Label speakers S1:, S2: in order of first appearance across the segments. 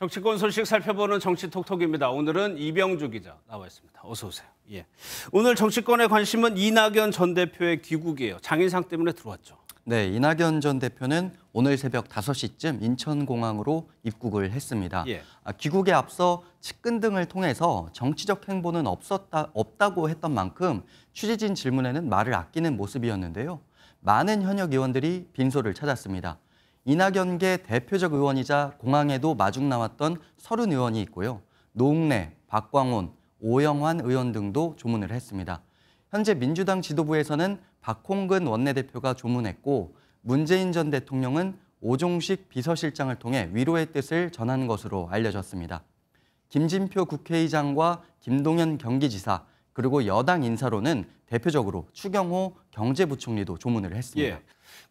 S1: 정치권 소식 살펴보는 정치톡톡입니다. 오늘은 이병주 기자 나와 있습니다. 어서 오세요. 예. 오늘 정치권의 관심은 이낙연 전 대표의 귀국이에요. 장인상 때문에 들어왔죠.
S2: 네, 이낙연 전 대표는 오늘 새벽 5시쯤 인천공항으로 입국을 했습니다.
S1: 예.
S2: 귀국에 앞서 측근 등을 통해서 정치적 행보는 없다고 했던 만큼 취재진 질문에는 말을 아끼는 모습이었는데요. 많은 현역 의원들이 빈소를 찾았습니다. 이낙연계 대표적 의원이자 공항에도 마중 나왔던 서른 의원이 있고요. 노웅래, 박광온, 오영환 의원 등도 조문을 했습니다. 현재 민주당 지도부에서는 박홍근 원내대표가 조문했고 문재인 전 대통령은 오종식 비서실장을 통해 위로의 뜻을 전한 것으로 알려졌습니다. 김진표 국회의장과 김동연 경기지사 그리고 여당 인사로는 대표적으로 추경호 경제부총리도 조문을 했습니다.
S1: 예.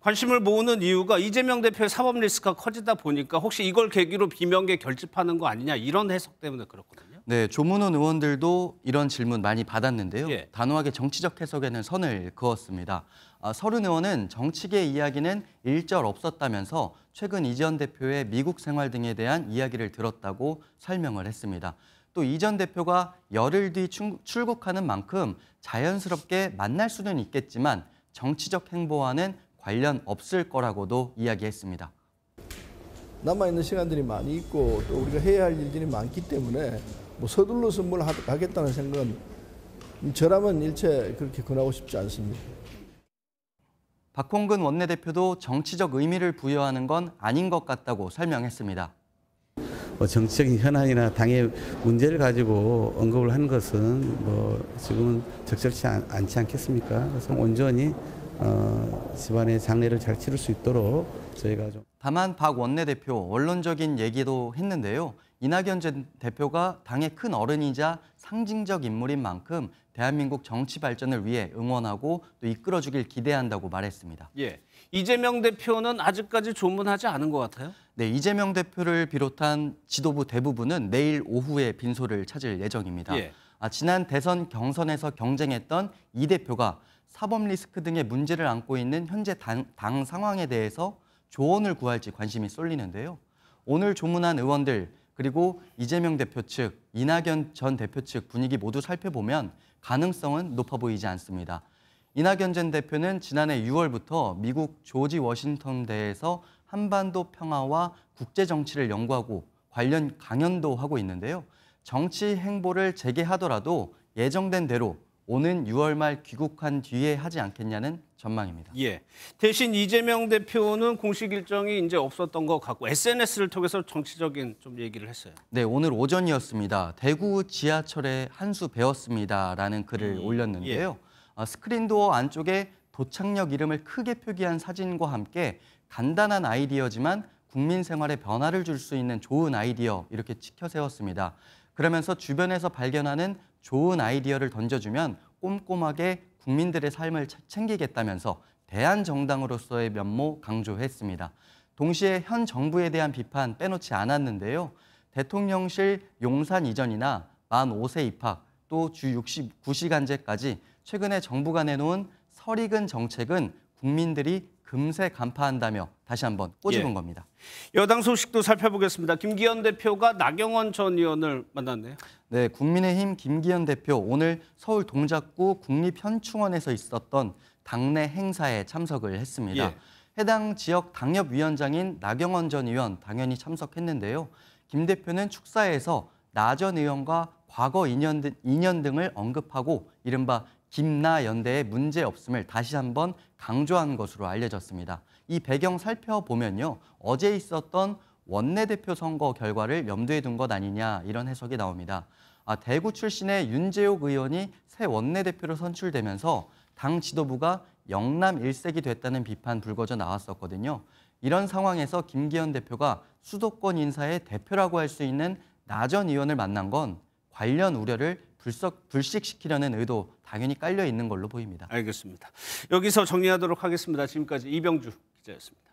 S1: 관심을 모으는 이유가 이재명 대표의 사법 리스크가 커지다 보니까 혹시 이걸 계기로 비명계 결집하는 거 아니냐 이런 해석 때문에 그렇거든요.
S2: 네, 조문원 의원들도 이런 질문 많이 받았는데요.
S1: 예.
S2: 단호하게 정치적 해석에는 선을 그었습니다. 서른 의원은 정치계 이야기는 일절 없었다면서 최근 이 전 대표의 미국 생활 등에 대한 이야기를 들었다고 설명을 했습니다. 또 이 전 대표가 열흘 뒤 출국하는 만큼 자연스럽게 만날 수는 있겠지만 정치적 행보와는 관련 없을 거라고도 이야기했습니다.
S3: 남아있는 시간들이 많이 있고 또 우리가 해야 할 일들이 많기 때문에 뭐 서둘러서 뭘 하겠다는 생각은 저라면 일체 그렇게 권하고 싶지 않습니다.
S2: 박홍근 원내대표도 정치적 의미를 부여하는 건 아닌 것 같다고 설명했습니다.
S4: 정치적인 현안이나 당의 문제를 가지고 언급을 하는 것은 지금은 적절치 않지 않겠습니까? 그래서 온전히 집안의 장례를 잘 치를 수 있도록 저희가 좀.
S2: 다만 박 원내대표 원론적인 얘기도 했는데요. 이낙연 전 대표가 당의 큰 어른이자 상징적 인물인 만큼 대한민국 정치 발전을 위해 응원하고 또 이끌어주길 기대한다고 말했습니다.
S1: 예. 이재명 대표는 아직까지 조문하지 않은 것 같아요.
S2: 네, 이재명 대표를 비롯한 지도부 대부분은 내일 오후에 빈소를 찾을 예정입니다.
S1: 예.
S2: 지난 대선 경선에서 경쟁했던 이 대표가 사법 리스크 등의 문제를 안고 있는 현재 당 상황에 대해서 조언을 구할지 관심이 쏠리는데요. 오늘 조문한 의원들 그리고 이재명 대표 측, 이낙연 전 대표 측 분위기 모두 살펴보면 가능성은 높아 보이지 않습니다. 이낙연 전 대표는 지난해 6월부터 미국 조지 워싱턴 대에서 한반도 평화와 국제 정치를 연구하고 관련 강연도 하고 있는데요. 정치 행보를 재개하더라도 예정된 대로 오는 6월 말 귀국한 뒤에 하지 않겠냐는 전망입니다.
S1: 예. 대신 이재명 대표는 공식 일정이 이제 없었던 것 같고 SNS를 통해서 정치적인 좀 얘기를 했어요.
S2: 네, 오늘 오전이었습니다. 대구 지하철에 한 수 배웠습니다라는 글을 올렸는데요. 스크린도어 안쪽에 도착역 이름을 크게 표기한 사진과 함께 간단한 아이디어지만 국민 생활에 변화를 줄 수 있는 좋은 아이디어 이렇게 치켜 세웠습니다. 그러면서 주변에서 발견하는 좋은 아이디어를 던져주면 꼼꼼하게 국민들의 삶을 챙기겠다면서 대한정당으로서의 면모 강조했습니다. 동시에 현 정부에 대한 비판 빼놓지 않았는데요. 대통령실 용산 이전이나 만 5세 입학, 또 주 69시간제까지 최근에 정부가 내놓은 설익은 정책은 국민들이 금세 간파한다며 다시 한번 꼬집은 겁니다.
S1: 여당 소식도 살펴보겠습니다. 김기현 대표가 나경원 전 의원을 만났네요.
S2: 네, 국민의힘 김기현 대표 오늘 서울 동작구 국립현충원에서 있었던 당내 행사에 참석을 했습니다.
S1: 예.
S2: 해당 지역 당협위원장인 나경원 전 의원 당연히 참석했는데요. 김 대표는 축사에서 나 전 의원과 과거 인연 등을 언급하고 이른바 김나 연대의 문제 없음을 다시 한번 강조한 것으로 알려졌습니다. 이 배경 살펴보면요. 어제 있었던 원내대표 선거 결과를 염두에 둔 것 아니냐 이런 해석이 나옵니다. 대구 출신의 윤재옥 의원이 새 원내대표로 선출되면서 당 지도부가 영남 일색이 됐다는 비판 불거져 나왔었거든요. 이런 상황에서 김기현 대표가 수도권 인사의 대표라고 할 수 있는 나 전 의원을 만난 건 관련 우려를 불식시키려는 의도 당연히 깔려 있는 걸로 보입니다.
S1: 알겠습니다. 여기서 정리하도록 하겠습니다. 지금까지 이병주 기자였습니다.